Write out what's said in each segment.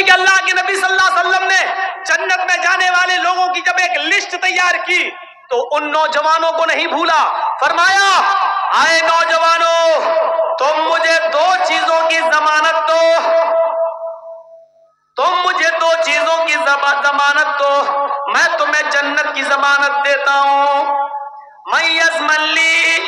کہ اللہ کے نبی صلی اللہ علیہ وسلم نے جنت میں جانے والے لوگوں کی جب ایک لسٹ تیار کی تو ان نوجوانوں کو نہیں بھولا. فرمایا آئے نوجوانوں, تم مجھے دو چیزوں کی ضمانت دو, تم مجھے دو چیزوں کی ضمانت دو, میں تمہیں جنت کی ضمانت دیتا ہوں. میں یضمن لی,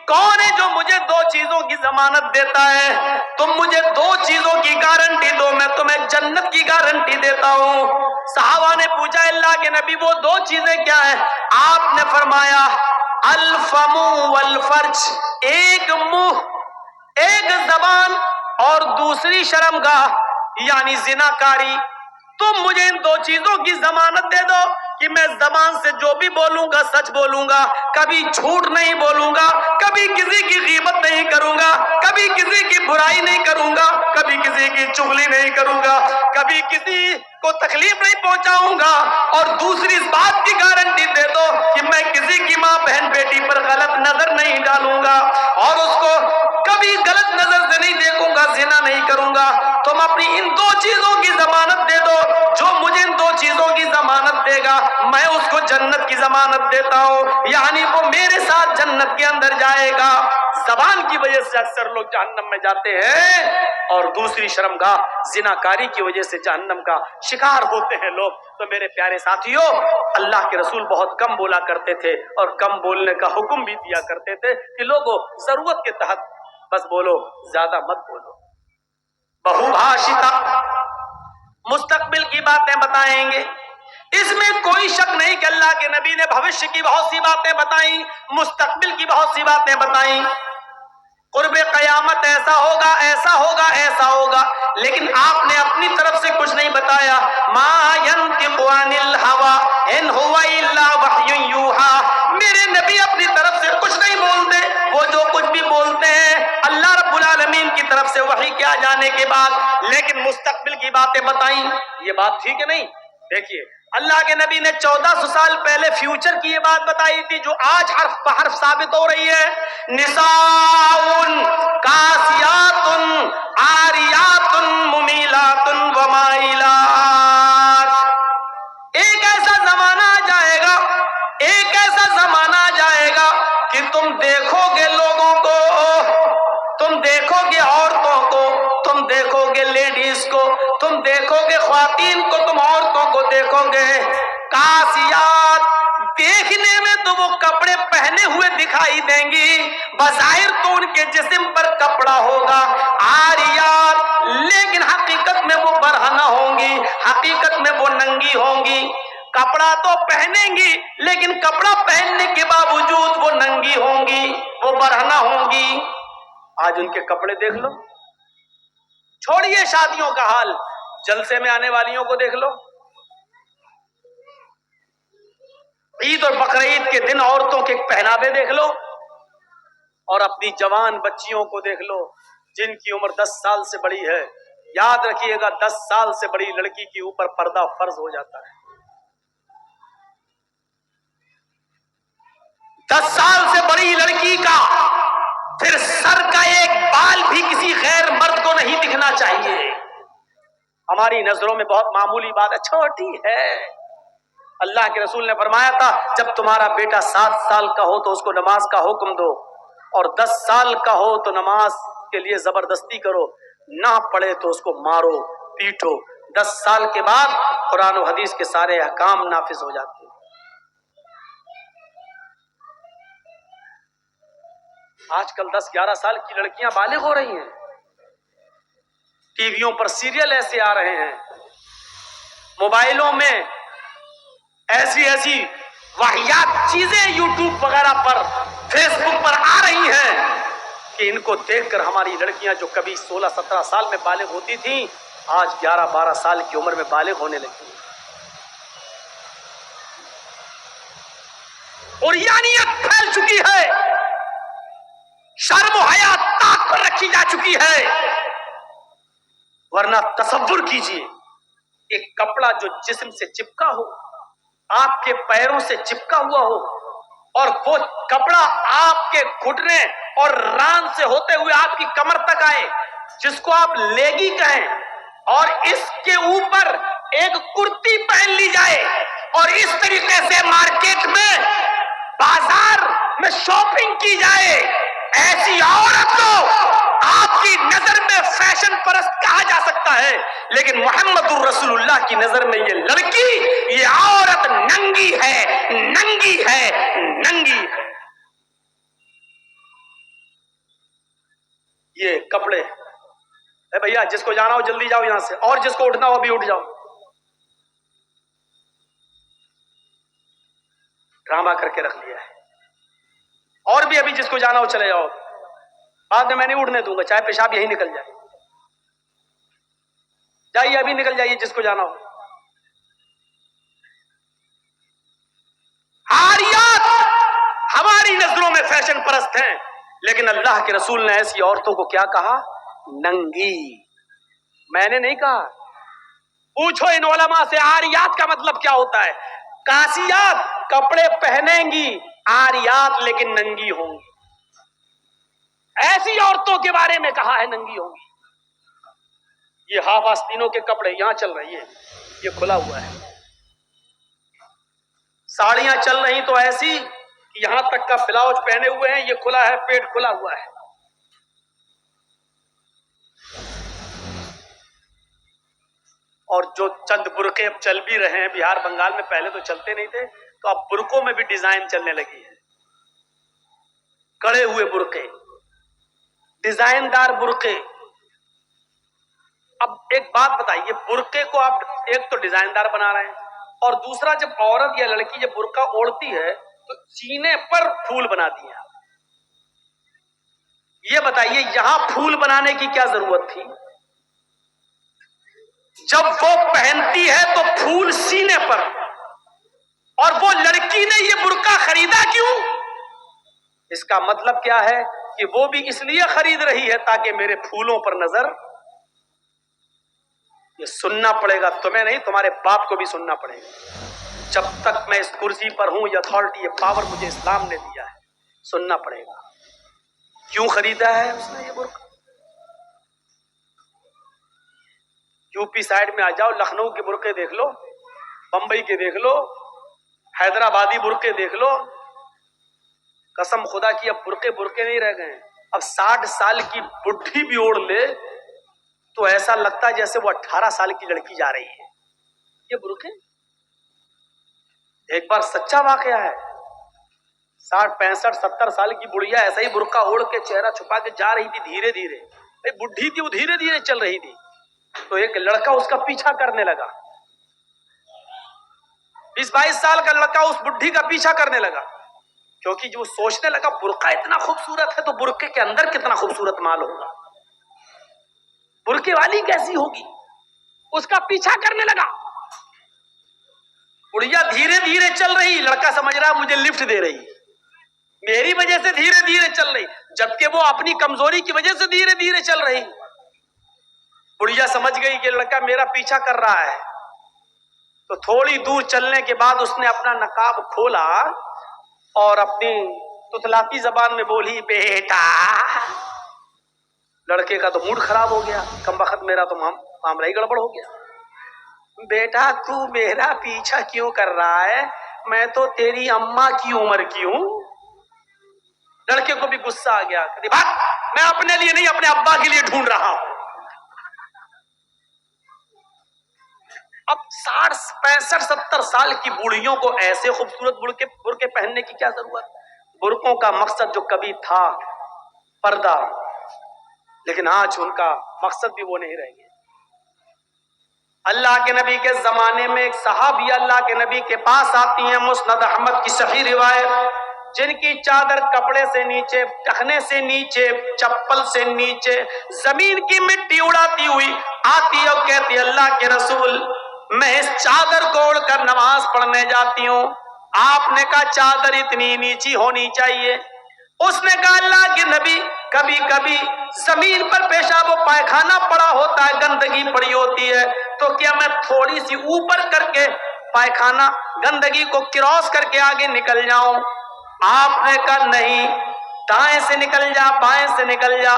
کون ہے جو مجھے دو چیزوں کی ضمانت دیتا ہے؟ تم مجھے دو چیزوں کی گارنٹی دو, میں تمہیں جنت کی گارنٹی دیتا ہوں. صحابہ نے پوچھا اللہ کے نبی وہ دو چیزیں کیا ہیں؟ آپ نے فرمایا الفم والفرج, ایک منہ, ایک زبان, اور دوسری شرمگاہ یعنی زناکاری. تم مجھے ان دو چیزوں کی ضمانت دے دو کہ میں زبان سے جو بھی بولوں گا سچ بولوں گا, کبھی جھوٹ نہیں بولوں گا, کبھی کسی کی غیبت نہیں کروں گا, کبھی کسی کی برائی نہیں کروں گا, کبھی کسی کی چغلی نہیں کروں گا, کبھی کسی کو تکلیف نہیں پہنچاؤں گا. اور دوسری اس بات کی گارنٹی دے دو کہ میں کسی کی ماں بہن بیٹی پر غلط نظر نہیں ڈالوں گا اور اس کو کبھی غلط نظر سے نہیں دیکھوں گا, زنا نہیں کروں گا. تم اپنی ان دو چیزوں کی ضمانت دے دو, جو مجھے ان دو چیزوں کی ضمانت دے گا میں اس کو جنت کی ضمانت دیتا ہوں, یعنی وہ میرے ساتھ جنت کے اندر جائے گا. زبان کی وجہ سے اکثر لوگ جہنم میں جاتے ہیں اور دوسری شرمگاہ زناکاری کی وجہ سے جہنم کا شکار ہوتے ہیں لوگ. تو میرے پیارے ساتھیوں, اللہ کے رسول بہت کم بولا کرتے تھے اور کم بولنے کا حکم بھی دیا کرتے تھے کہ لوگوں ضرورت کے تحت بس بولو, زیادہ مت بولو. بہو بھاشتا, مستقبل کی باتیں بتائیں گے, اس میں کوئی شک نہیں کہ اللہ کے نبی نے بھوشیہ کی بہت سی باتیں بتائیں, مستقبل کی بہت سی باتیں بتائیں. قرب قیامت ایسا ہوگا, ایسا ہوگا, ایسا ہوگا, لیکن آپ نے اپنی طرف سے کچھ نہیں بتایا. ما ينطق عن الهوى ان هو الا وحی یوحی, میرے نبی اپنی طرف سے کچھ نہیں بولتے, وہ جو کچھ بھی بولتے ہیں اللہ رب العالمین کی طرف سے وحی کیا جانے کے بعد. لیکن مستقبل کی باتیں بتائیں, یہ بات ٹھیک ہے نہیں؟ دیکھیے اللہ کے نبی نے 1400 سال پہلے فیوچر کی یہ بات بتائی تھی جو آج حرف بحرف ثابت ہو رہی ہے. نساء کاسیات عاریات ممیلات ومائلات. ایک ایسا زمانہ آ جائے گا, ایک ایسا زمانہ آ جائے گا کہ تم دیکھو گے لوگوں کو, تم دیکھو گے عورتوں کو, تم دیکھو گے لیڈیز کو, تم دیکھو گے خواتین کو, تم عورتوں کو دیکھو گے. کاسیات, دیکھنے میں تو وہ کپڑے پہنے ہوئے دکھائی دیں گی, بظاہر تو ان کے جسم پر کپڑا ہوگا. عاریات, لیکن حقیقت میں وہ برہنہ ہوں گی, حقیقت میں وہ ننگی ہوں گی. کپڑا تو پہنیں گی لیکن کپڑا پہننے کے باوجود وہ ننگی ہوں گی, وہ برہنہ ہوں گی. آج ان کے کپڑے دیکھ لو, چھوڑیے شادیوں کا حال, جلسے میں آنے والیوں کو دیکھ لو. عید اور بقرعید کے دن عورتوں کے پہناوے دیکھ لو, اور اپنی جوان بچیوں کو دیکھ لو جن کی عمر 10 سال سے بڑی ہے. یاد رکھیے گا 10 سال سے بڑی لڑکی کے اوپر پردہ فرض ہو جاتا ہے. 10 سال سے بڑی لڑکی کا پھر سر کا ایک بال بھی کسی غیر مرد کو نہیں دکھنا چاہیے. ہماری نظروں میں بہت معمولی بات ہے, چھوٹی ہے. اللہ کے رسول نے فرمایا تھا جب تمہارا بیٹا 7 سال کا ہو تو اس کو نماز کا حکم دو, اور 10 سال کا ہو تو نماز کے لیے زبردستی کرو, نہ پڑھے تو اس کو مارو پیٹو. 10 سال کے بعد قرآن و حدیث کے سارے احکام نافذ ہو جاتے ہیں. آج کل 10-11 سال کی لڑکیاں بالغ ہو رہی ہیں, ٹی ویوں پر سیریل ایسے آ رہے ہیں, موبائلوں میں ایسی ایسی واہیات چیزیں یوٹیوب وغیرہ پر, فیس بک پر آ رہی ہیں کہ ان کو دیکھ کر ہماری لڑکیاں جو کبھی 16-17 سال میں بالغ ہوتی تھیں آج 11-12 سال کی عمر میں بالغ ہونے لگی. اور یعنیت پھیل چکی ہے, شرم و حیا طاق پر رکھی جا چکی ہے. ورنہ تصور کیجئے ایک کپڑا جو جسم سے چپکا ہو, آپ کے پیروں سے چپکا ہوا ہو, اور وہ کپڑا آپ کے گھٹنے اور ران سے ہوتے ہوئے آپ کی کمر تک آئے, جس کو آپ لیگی کہیں, اور اس کے اوپر ایک کرتی پہن لی جائے اور اس طریقے سے مارکیٹ میں بازار میں شاپنگ کی جائے، ایسی عورت کو آپ کی نظر میں فیشن پرست کہا جا سکتا ہے، لیکن محمد الرسول اللہ کی نظر میں یہ لڑکی، یہ عورت ننگی ہے، ننگی ہے، ننگی ہے۔ یہ کپڑے، اے بھیا جس کو جانا ہو جلدی جاؤ یہاں سے، اور جس کو اٹھنا ہو ابھی اٹھ جاؤ۔ ڈرامہ کر کے رکھ لیا ہے، اور بھی ابھی جس کو جانا ہو چلے جاؤ، بعد میں نہیں اٹھنے دوں گا، چاہے پیشاب یہی نکل جائے۔ جائیے ابھی نکل جائیے جس کو جانا ہو۔ عاریات ہماری نظروں میں فیشن پرست ہیں، لیکن اللہ کے رسول نے ایسی عورتوں کو کیا کہا؟ ننگی۔ میں نے نہیں کہا، پوچھو ان علماء سے عاریات کا مطلب کیا ہوتا ہے۔ کاسیات کپڑے پہنیں گی، عاریات لیکن ننگی ہوں گی۔ ایسی عورتوں کے بارے میں کہا ہے ننگی ہوں گی۔ یہ ہاف آستینوں کے کپڑے یہاں چل رہی ہے، یہ کھلا ہوا ہے۔ ساڑیاں چل رہی تو ایسی کہ یہاں تک کا بلاؤز پہنے ہوئے ہیں، یہ کھلا ہے، پیٹ کھلا ہوا ہے۔ اور جو چند برقعے اب چل بھی رہے ہیں بہار بنگال میں، پہلے تو چلتے نہیں تھے، تو اب برقعوں میں بھی ڈیزائن چلنے لگی ہے۔ کڑے ہوئے برقعے، ڈیزائن دار برقعے۔ اب ایک بات بتائیے، برقعے کو آپ ایک تو ڈیزائن دار بنا رہے ہیں، اور دوسرا جب عورت یا لڑکی جب برقع اوڑھتی ہے تو سینے پر پھول بنا دیا۔ یہ بتائیے یہاں پھول بنانے کی کیا ضرورت تھی؟ جب وہ پہنتی ہے تو پھول سینے پر، اور وہ لڑکی نے یہ برقع خریدا کیوں؟ اس کا مطلب کیا ہے کہ وہ بھی اس لیے خرید رہی ہے تاکہ میرے پھولوں پر نظر۔ یہ سننا پڑے گا، تمہیں نہیں تمہارے باپ کو بھی سننا پڑے گا۔ جب تک میں اس کرسی پر ہوں، یہ اتھارٹی، یہ پاور مجھے اسلام نے دیا ہے، سننا پڑے گا۔ کیوں خریدا ہے اس نے یہ برقع؟ یو پی سائڈ میں آ جاؤ، لکھنؤ کے برقعے دیکھ لو، بمبئی کے دیکھ لو، حیدرآبادی برقعے دیکھ لو، قسم خدا کی اب برقعے نہیں رہ گئے ہیں۔ اب 60 سال کی بڈھی بھی اوڑھ لے تو ایسا لگتا ہے جیسے وہ 18 سال کی لڑکی جا رہی ہے۔ یہ برقعے ایک بار سچا واقعہ ہے، 60 65 70 سال کی بڑھیا ایسا ہی برقع اوڑھ کے چہرہ چھپا کے جا رہی تھی دھیرے دھیرے، بڈھی تھی وہ، دھیرے دھیرے چل رہی تھی، تو ایک لڑکا اس کا پیچھا کرنے لگا، 20 22 سال کا لڑکا اس بڈھی کا پیچھا کرنے لگا، کیونکہ جو سوچنے لگا برقع اتنا خوبصورت ہے تو برقعے کے اندر کتنا خوبصورت مال ہوگا، برقعے والی کیسی ہوگی، اس کا پیچھا کرنے لگا۔ بڑھیا دھیرے دھیرے چل رہی، لڑکا سمجھ رہا مجھے لفٹ دے رہی، میری وجہ سے دھیرے دھیرے چل رہی، جبکہ وہ اپنی کمزوری کی وجہ سے دھیرے دھیرے چل رہی۔ بڑھیا سمجھ گئی کہ لڑکا میرا پیچھا کر رہا ہے، تو تھوڑی دور چلنے کے بعد اس نے اپنا نقاب کھولا اور اپنی تتلاتی زبان میں بولی، بیٹا۔ لڑکے کا تو موڈ خراب ہو گیا، کم بخت میرا تو معاملہ ہی گڑبڑ ہو گیا۔ بیٹا تو میرا پیچھا کیوں کر رہا ہے؟ میں تو تیری اماں کی عمر کی ہوں۔ لڑکے کو بھی غصہ آ گیا، کہ میں اپنے لیے نہیں اپنے ابا کے لیے ڈھونڈ رہا ہوں۔ اب 60 65 70 سال کی بوڑھیوں کو ایسے خوبصورت برقعے پہننے کی کیا ضرورت؟ برقعوں کا مقصد جو کبھی تھا پردہ، لیکن آج ان کا مقصد بھی وہ نہیں رہ گیا۔ اللہ کے نبی کے زمانے میں ایک صحابی اللہ کے نبی کے پاس آتی ہیں، مسند احمد کی صحیح روایت، جن کی چادر کپڑے سے نیچے، ٹخنے سے نیچے، چپل سے نیچے زمین کی مٹی اڑاتی ہوئی آتی اور کہتی، اللہ کے رسول میں اس چادر کو اوڑھ کر نماز پڑھنے جاتی ہوں۔ آپ نے کہا چادر اتنی نیچی ہونی چاہیے؟ اس نے کہا اللہ کے نبی کبھی کبھی زمین پر پیشاب و پائخانہ پڑا ہوتا ہے، گندگی پڑی ہوتی ہے، تو کیا میں تھوڑی سی اوپر کر کے پائخانہ گندگی کو کراس کر کے آگے نکل جاؤں؟ آپ نے کہا نہیں، دائیں سے نکل جا، بائیں سے نکل جا۔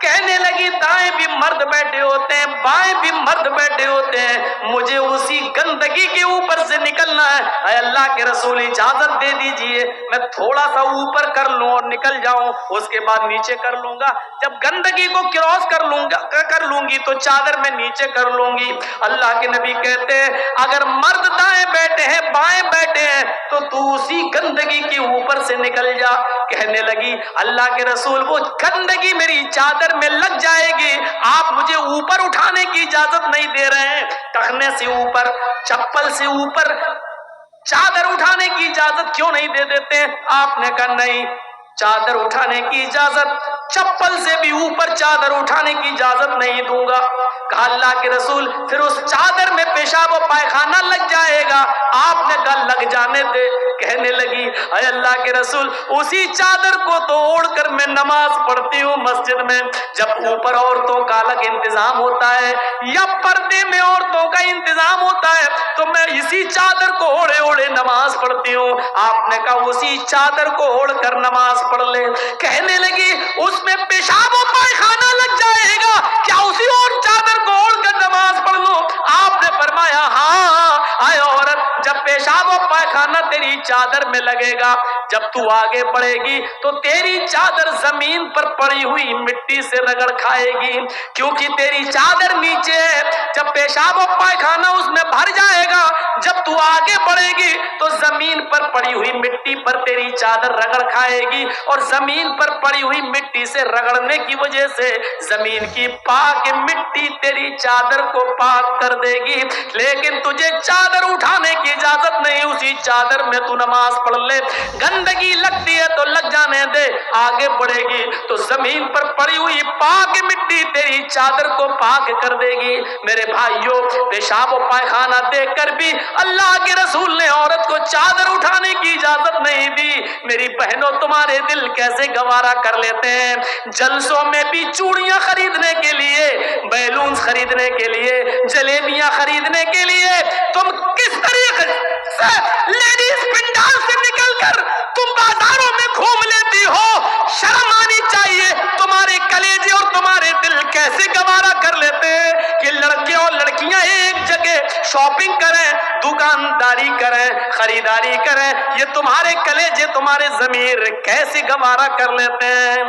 کہنے لگی دائیں بھی مرد بیٹھے ہوتے ہیں, بائیں بھی مرد بیٹھے ہوتے ہیں, مجھے اسی گندگی کے اوپر سے نکلنا ہے. اے اللہ کے رسول اجازت دے دیجئے, میں تھوڑا سا اوپر کر لوں اور نکل جاؤں, اس کے بعد نیچے کر لوں گا. جب گندگی کو کراس کر لوں گی تو چادر میں نیچے کر لوں گی. اللہ کے نبی کہتے ہیں اگر مرد دائیں بیٹھے ہیں بائیں بیٹھے ہیں تو تو اسی گندگی کے اوپر سے نکل جا. کہنے لگی اللہ کے رسول وہ گندگی میری چادر میں لگ جائے گی, آپ مجھے اوپر اٹھانے کی اجازت نہیں دے رہے ہیں, ٹخنے سے اوپر, چپل سے اوپر چادر اٹھانے کی اجازت کیوں نہیں دے دیتے؟ آپ نے کہا نہیں, چادر اٹھانے کی اجازت, چپل سے بھی اوپر چادر اٹھانے کی اجازت نہیں دوں گا. کہا اللہ کے رسول پھر اس چادر میں پیشاب و پائخانہ لگ جائے گا. آپ نے کہا لگ جانے دے. کہنے لگی اے اللہ کے رسول اسی چادر کو تو اوڑھ کر میں نماز پڑھتی ہوں مسجد میں, جب اوپر عورتوں کا الگ انتظام ہوتا ہے یا پردے میں عورتوں کا انتظام ہوتا ہے تو میں اسی چادر کو اوڑھے اوڑھے نماز پڑھتی ہوں. آپ نے کہا اسی چادر کو اوڑھ کر نماز پڑھ لے. کہنے لگی اس میں پیشاب و پائخانہ لگ جائے گا, کیا اسی اور چادر کو اوڑھ کر نماز پڑھ لوں؟ آپ نے فرمایا ہاں. اے عورت جب پیشاب و پائخانہ تیری چادر میں لگے گا, جب تو آگے بڑھے گی تو تیری چادر زمین پر پڑی ہوئی مٹی سے رگڑ کھائے گی, کیونکہ تیری چادر نیچے ہے. جب پیشاب و پائخانہ اس میں بھر جائے گا, جب تو آگے بڑھے گی تو زمین پر پڑی ہوئی مٹی پر تیری چادر رگڑ کھائے گی, اور زمین پر پڑی ہوئی مٹی سے رگڑنے کی وجہ سے زمین کی پاک مٹی تیری چادر کو پاک کر دے گی. لیکن تجھے چادر اٹھانے کی اجازت نہیں, اسی چادر میں تو نماز پڑھ لے. گندگی لگتی ہے تو لگ جانے دے, آگے بڑھے گی تو زمین پر پڑی ہوئی پاک مٹی تیری چادر کو پاک کر دے گی. میرے بھائیوں پیشاب و پائخانہ دیکھ کر بھی اللہ کے رسول نے عورت کو چادر اٹھانے کی اجازت نہیں دی. میری بہنوں تمہارے دل کیسے گوارا کر لیتے ہیں, جلسوں میں بھی چوڑیاں خریدنے کے لیے, بیلونز خریدنے کے لیے, جلیبیاں خریدنے کے لیے تم کس طریقے سے لیڈیز پنڈال سے نکل کر تم بازاروں میں گھوم لیتی ہو. شرم آنی چاہیے. تمہارے کلیجے اور تمہارے دل کیسے گوارا کر لیتے ہیں کہ لڑکے اور لڑکیاں ایک جگہ شاپنگ کریں, دکانداری کریں, خریداری کریں. یہ تمہارے کلیجے تمہارے ضمیر کیسے گوارا کر لیتے ہیں؟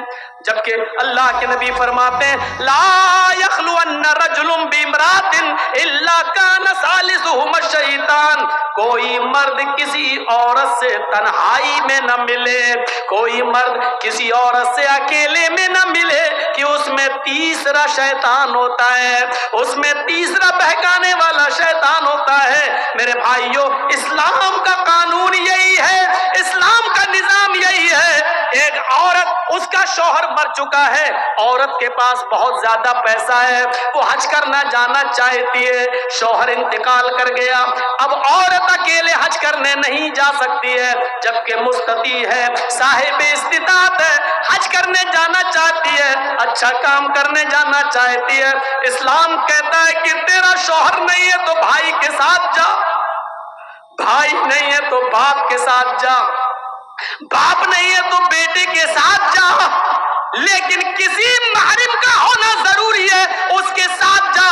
جبکہ اللہ کے نبی فرماتے ہیں لا یخلون رجل بامرأۃ الا کان ثالثهما الشیطان. کوئی مرد کسی عورت سے تنہائی میں نہ ملے, کوئی مرد کسی عورت سے اکیلے میں نہ ملے کہ اس میں تیسرا شیطان ہوتا ہے, اس میں تیسرا بہکانے والا شیطان ہوتا ہے. میرے بھائیوں اسلام کا قانون یہی ہے, اسلام کا نظام یہی ہے. ایک عورت, اس کا شوہر مر چکا ہے, عورت کے پاس بہت زیادہ پیسہ ہے, وہ حج کرنا جانا چاہتی ہے, شوہر انتقال کر گیا, اب عورت اکیلے حج کرنے نہیں جا سکتی ہے, جبکہ مستطیع ہے, صاحب استطاعت ہے, حج کرنے جانا چاہتی ہے, اچھا کام کرنے جانا چاہتی ہے. اسلام کہتا ہے کہ تیرا شوہر نہیں ہے تو بھائی کے ساتھ جا, بھائی نہیں ہے تو باپ کے ساتھ جا, باپ نہیں ہے تو بیٹے کے ساتھ جا, لیکن کسی محرم کا ہونا ضروری ہے, اس کے ساتھ جا.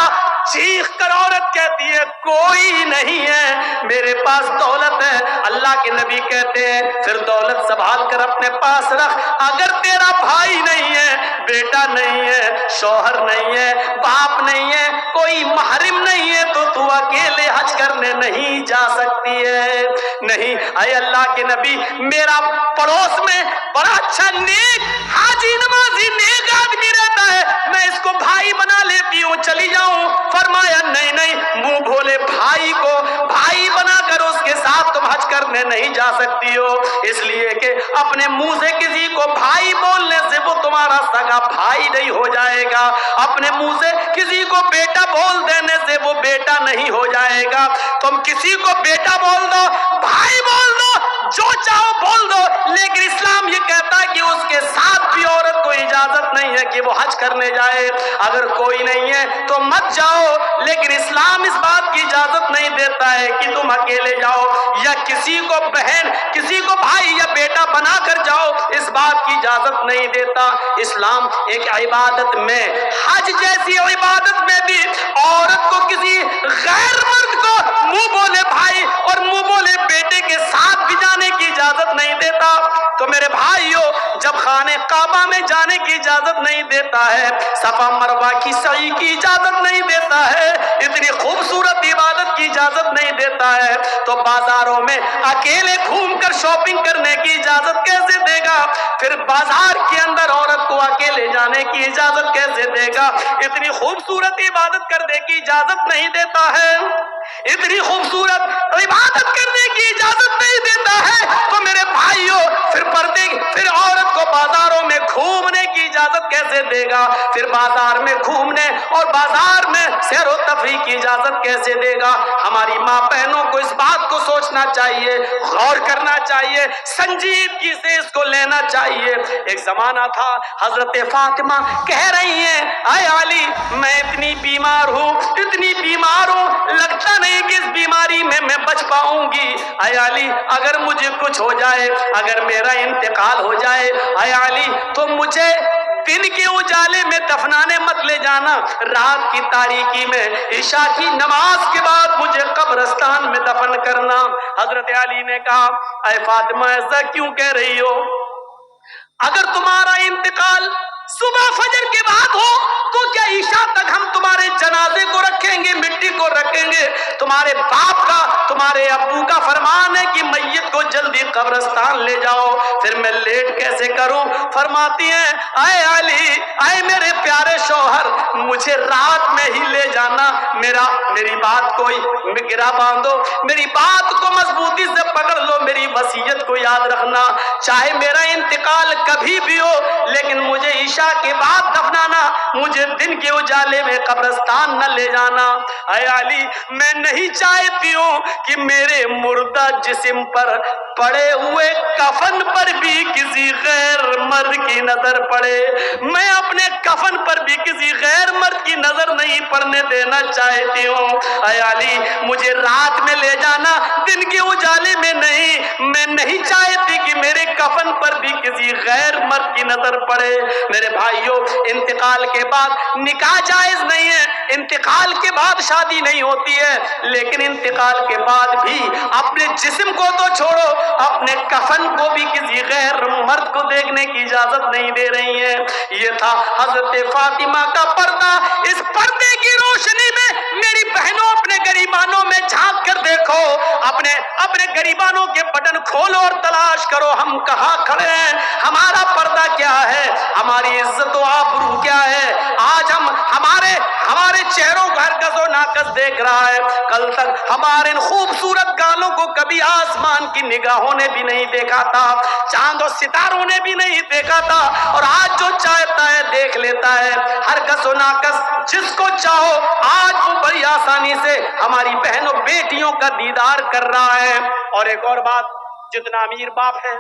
چیخ کر عورت کہتی ہے کوئی نہیں ہے, میرے پاس دولت ہے. اللہ کے نبی کہتے ہیں پھر دولت سنبھال کر اپنے پاس رکھ. اگر تیرا بھائی نہیں ہے, بیٹا نہیں ہے, شوہر نہیں ہے, باپ نہیں ہے, کوئی محرم نہیں ہے تو تو اکیلے حج کرنے نہیں جا سکتی ہے. نہیں, اے اللہ کے نبی میرا پڑوس میں بڑا اچھا نیک حاجی نمازی نیک آدمی رہتا ہے, میں اس کو بھائی بنا لیتی ہوں, چلی جاؤں. فرمایا نہیں نہیں, منہ بھولے بھائی کو بھائی بنا کر اس کے ساتھ تم حج کرنے نہیں جا سکتی ہو, اس لیے کہ اپنے منہ سے کسی کو بھائی بولنے سے وہ تمہارا سگا بھائی نہیں ہو جائے گا, اپنے منہ سے کسی کو بیٹا بول دینے سے وہ بیٹا نہیں ہو جائے گا. تم کسی کو بیٹا بول دو, بھائی بول دو, جو چاہو بول دو, لیکن اسلام یہ کہتا ہے کہ اس کے ساتھ بھی عورت کو اجازت نہیں ہے کہ وہ حج کرنے جائے. اگر کوئی نہیں ہے تو مت جاؤ, لیکن اسلام اس بات کی اجازت نہیں دیتا ہے کہ تم اکیلے جاؤ. یا کسی کو بہن، کسی کو بھائی یا بیٹا بنا کر جاؤ، اس بات کی اجازت نہیں دیتا۔ اسلام ایک عبادت میں، حج جیسی عبادت میں بھی عورت کو کسی غیر مرد کو منہ بولے بھائی اور منہ بولے بیٹے کے ساتھ بھی جانے کی اجازت نہیں دیتا۔ تو میرے بھائیوں، جب خانہ کعبہ میں جانے کی اجازت نہیں دیتا ہے، صفا مروہ کی سعی کی اجازت نہیں دیتا ہے، اتنی خوبصورت عبادت کی اجازت نہیں دیتا ہے، تو بازاروں میں اکیلے گھوم کر شاپنگ کرنے کی اجازت کیسے دے گا؟ پھر بازار کے اندر عورت کو اکیلے جانے کی اجازت کیسے دے گا؟ اتنی خوبصورت عبادت کرنے کی اجازت نہیں دیتا ہے، اتنی خوبصورت عبادت کرنے کی اجازت نہیں دیتا ہے، تو میرے بھائیوں پھر عورت کو بازاروں میں گھومنے کی اجازت کیسے دے گا؟ پھر بازار میں گھومنے اور بازار میں سیر و تفریح کی اجازت کیسے دے گا؟ ہماری ماں بہنوں کو اس بات کو سوچنا چاہیے، غور کرنا چاہیے، سنجیدگی سے اس کو لینا چاہیے۔ ایک زمانہ تھا، حضرت فاطمہ کہہ رہی ہیں، اے علی میں اتنی بیمار ہوں، اتنی بیمار ہوں، لگتا نہیں کہ اس بیماری میں بچ پاؤں گی۔ اے علی اگر مجھے کچھ ہو جائے، اگر میرا انتقال ہو جائے، اے علی تو مجھے دن کے اجالے میں دفنانے مت لے جانا، رات کی تاریکی میں عشاء کی نماز کے بعد مجھے قبرستان میں دفن کرنا۔ حضرت علی نے کہا، اے فاطمہ ایسا کیوں کہہ رہی ہو؟ اگر تمہارا انتقال صبح فجر کے بعد ہو تو کیا عشاء تک ہم تمہارے جنازے کو رکھیں گے، مٹی کو رکھیں گے؟ تمہارے باپ کا، تمہارے ابو کا فرمان ہے کہ میت کو جلدی قبرستان لے جاؤ، پھر میں لیٹ کیسے کروں؟ فرماتی ہیں، اے علی، اے میرے پیارے شوہر، مجھے رات میں ہی لے جانا، میری بات کو گرا باندھو، میری بات کو مضبوطی سے پکڑ لو، میری وصیت کو یاد رکھنا، چاہے میرا انتقال کبھی بھی ہو لیکن مجھے عشاء کے بعد دفنانا، مجھے دن کے اجالے میں قبرستان نہ لے جانا۔ اے علی میں نہیں چاہتی ہوں کہ میرے مردہ جسم پر پڑے ہوئے کفن پر بھی کسی غیر مرد کی نظر پڑے، میں اپنے کفن پر بھی کسی غیر مرد کی نظر نہیں پڑنے دینا چاہتی ہوں۔ اے علی مجھے رات میں لے جانا، دن کے اجالے میں نہیں، میں نہیں چاہتی کہ میرے کفن پر بھی کسی غیر مرد کی نظر پڑے۔ میرے بھائیوں، انتقال کے بعد نکاح جائز نہیں ہے، انتقال کے بعد شادی نہیں ہوتی ہے، لیکن انتقال کے بعد بھی اپنے جسم کو تو چھوڑو، اپنے کفن کو بھی کسی غیر مرد کو دیکھنے کی اجازت نہیں دے رہی ہیں۔ یہ تھا حضرت فاطمہ کا پردہ۔ اس پردے کی روشنی میں میری بہنوں اپنے گریبانوں میں جھانک کر دیکھو، اپنے گریبانوں کے بٹن کھولو اور تلاش کرو ہم کہاں کھڑے ہیں، ہمارا پردہ کیا ہے، ہماری عزت و آبرو کیا ہے۔ آج ہمارے چہروں کو ہر گز و ناقص دیکھ رہا ہے، کل تک ہمارے ان خوبصورت گالوں کو کبھی آسمان کی نگاہوں نے بھی نہیں دیکھا تھا، چاند و ستاروں نے بھی نہیں دیکھا تھا، اور آج جو چاہتا ہے دیکھ لیتا ہے۔ ہر گز و ناقص جس کو چاہو آج وہ بڑی آسانی سے ہماری بہنوں بیٹیوں کا دیدار کر رہا ہے۔ اور ایک اور بات، جتنا امیر باپ ہے،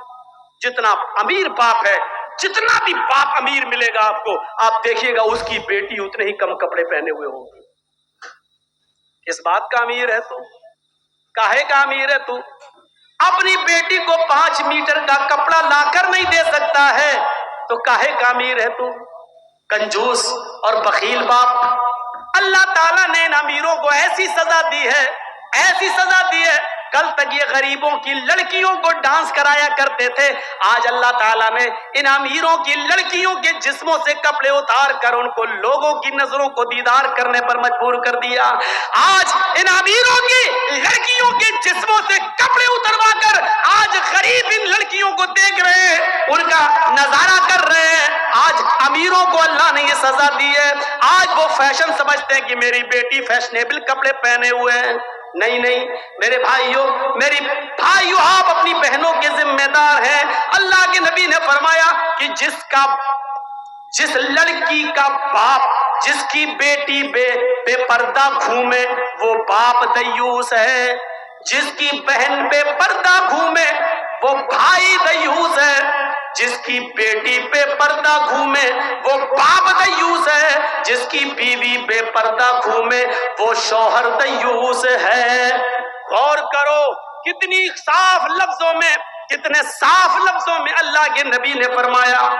جتنا امیر باپ ہے، جتنا بھی باپ امیر ملے گا آپ کو، آپ دیکھیے گا اس کی بیٹی اتنے ہی کم کپڑے پہنے ہوئے ہوں گی۔ اس بات کا امیر ہے تو، کاہے کا امیر ہے تو؟ اپنی بیٹی کو 5 میٹر کا کپڑا لا کر نہیں دے سکتا ہے تو کاہے کا امیر ہے تو؟ کنجوس اور بخیل باپ۔ اللہ تعالیٰ نے ان امیروں کو ایسی سزا دی ہے، ایسی سزا دی ہے، کل تک یہ غریبوں کی لڑکیوں کو ڈانس کرایا کرتے تھے، آج اللہ تعالیٰ نے ان امیروں کی لڑکیوں کے جسموں سے کپڑے اتار کر ان کو لوگوں کی نظروں کو دیدار کرنے پر مجبور کر دیا۔ آج ان امیروں کی لڑکیوں کے جسموں سے کپڑے اتروا کر آج غریب ان لڑکیوں کو دیکھ رہے ہیں، ان کا نظارہ کر رہے ہیں۔ آج امیروں کو اللہ نے یہ سزا دی ہے، آج وہ فیشن سمجھتے ہیں کہ میری بیٹی فیشنیبل کپڑے پہنے ہوئے ہیں۔ نہیں نہیں میرے بھائیوں، آپ اپنی بہنوں کے ذمہ دار ہیں۔ اللہ کے نبی نے فرمایا کہ جس لڑکی کا باپ جس کی بیٹی بے پردہ گھومے وہ باپ دیوس ہے، جس کی بہن بے پردہ گھومے وہ بھائی دیوس ہے، جس کی بیٹی بے پردہ گھومے وہ باپ دیوس ہے، جس کی بیوی بے پردہ گھومے وہ شوہر دیوس ہے۔ غور کرو کتنے صاف لفظوں میں اللہ کے نبی نے فرمایا،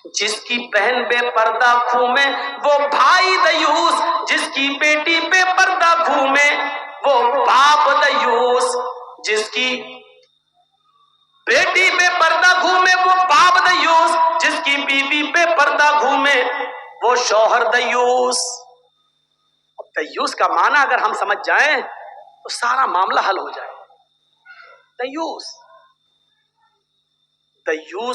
جس کی بہن بے پردہ گھومے وہ بھائی دیوس، جس کی بیٹی بے پردہ گھومے وہ باپ دیوس، جس کی بیٹی بے پردہ گھومے وہ باپ دیوس، جس کی بیوی بے پردہ گھومے وہ شوہر دیوس۔ دیوس کا معنی اگر ہم سمجھ جائیں تو سارا معاملہ حل ہو جائے۔ دیوس